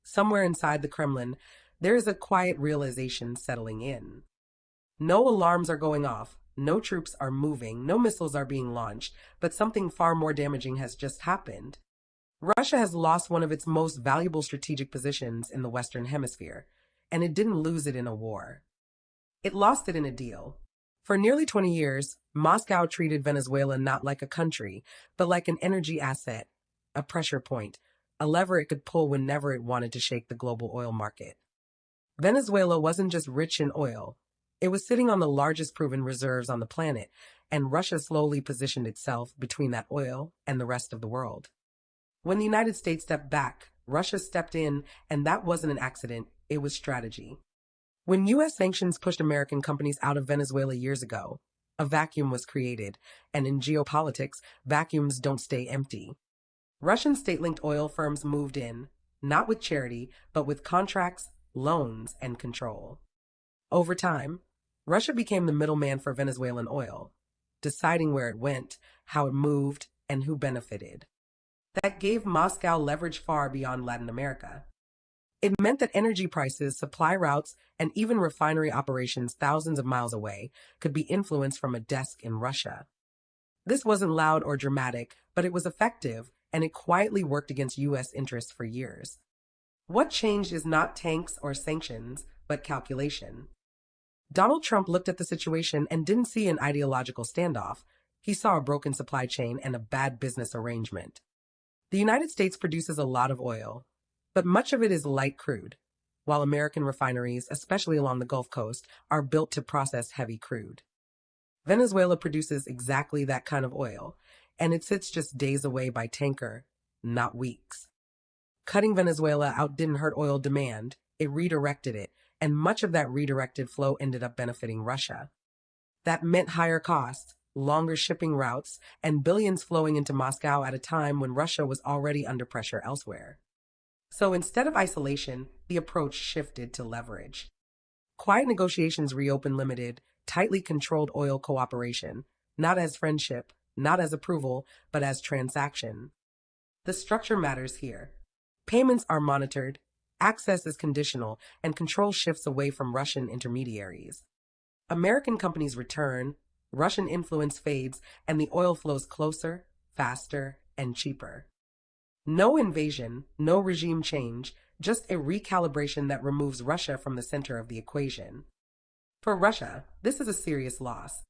Somewhere inside the Kremlin, there is a quiet realization settling in. No alarms are going off, no troops are moving, no missiles are being launched, but something far more damaging has just happened. Russia has lost one of its most valuable strategic positions in the Western Hemisphere, and it didn't lose it in a war. It lost it in a deal. For nearly 20 years, Moscow treated Venezuela not like a country, but like an energy asset, a pressure point, a lever it could pull whenever it wanted to shake the global oil market. Venezuela wasn't just rich in oil, it was sitting on the largest proven reserves on the planet, and Russia slowly positioned itself between that oil and the rest of the world. When the United States stepped back, Russia stepped in, and that wasn't an accident, it was strategy. When U.S. sanctions pushed American companies out of Venezuela years ago, a vacuum was created, and in geopolitics, vacuums don't stay empty. Russian state-linked oil firms moved in, not with charity, but with contracts, loans, and control. Over time, Russia became the middleman for Venezuelan oil, deciding where it went, how it moved, and who benefited. That gave Moscow leverage far beyond Latin America. It meant that energy prices, supply routes, and even refinery operations thousands of miles away could be influenced from a desk in Russia. This wasn't loud or dramatic, but it was effective, and it quietly worked against U.S. interests for years. What changed is not tanks or sanctions, but calculation. Donald Trump looked at the situation and didn't see an ideological standoff. He saw a broken supply chain and a bad business arrangement. The United States produces a lot of oil, but much of it is light crude, while American refineries, especially along the Gulf Coast, are built to process heavy crude. Venezuela produces exactly that kind of oil, and it sits just days away by tanker, not weeks. Cutting Venezuela out didn't hurt oil demand, it redirected it, and much of that redirected flow ended up benefiting Russia. That meant higher costs, longer shipping routes, and billions flowing into Moscow at a time when Russia was already under pressure elsewhere. So instead of isolation, the approach shifted to leverage. Quiet negotiations reopened limited, tightly controlled oil cooperation, not as friendship, not as approval, but as transaction. The structure matters here. Payments are monitored, access is conditional, and control shifts away from Russian intermediaries. American companies return, Russian influence fades, and the oil flows closer, faster, and cheaper. No invasion, no regime change, just a recalibration that removes Russia from the center of the equation. For Russia, this is a serious loss.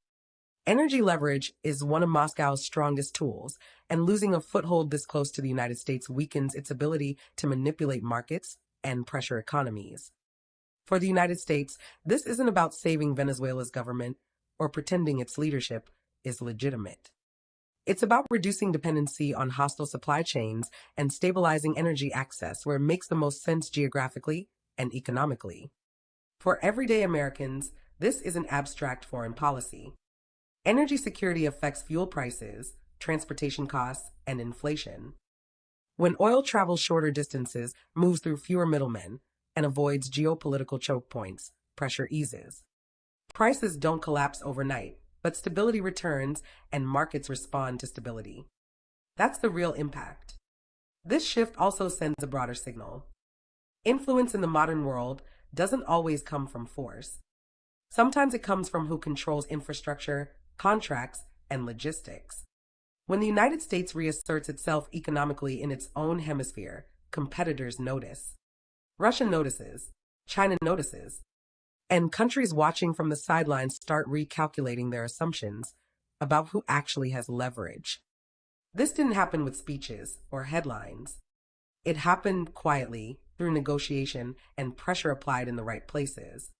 Energy leverage is one of Moscow's strongest tools, and losing a foothold this close to the United States weakens its ability to manipulate markets and pressure economies. For the United States, this isn't about saving Venezuela's government or pretending its leadership is legitimate. It's about reducing dependency on hostile supply chains and stabilizing energy access where it makes the most sense geographically and economically. For everyday Americans, this isn't abstract foreign policy. Energy security affects fuel prices, transportation costs, and inflation. When oil travels shorter distances, moves through fewer middlemen, and avoids geopolitical choke points, pressure eases. Prices don't collapse overnight, but stability returns and markets respond to stability. That's the real impact. This shift also sends a broader signal. Influence in the modern world doesn't always come from force. Sometimes it comes from who controls infrastructure, contracts, and logistics. When the United States reasserts itself economically in its own hemisphere, competitors notice. Russia notices, China notices, and countries watching from the sidelines start recalculating their assumptions about who actually has leverage. This didn't happen with speeches or headlines. It happened quietly through negotiation and pressure applied in the right places.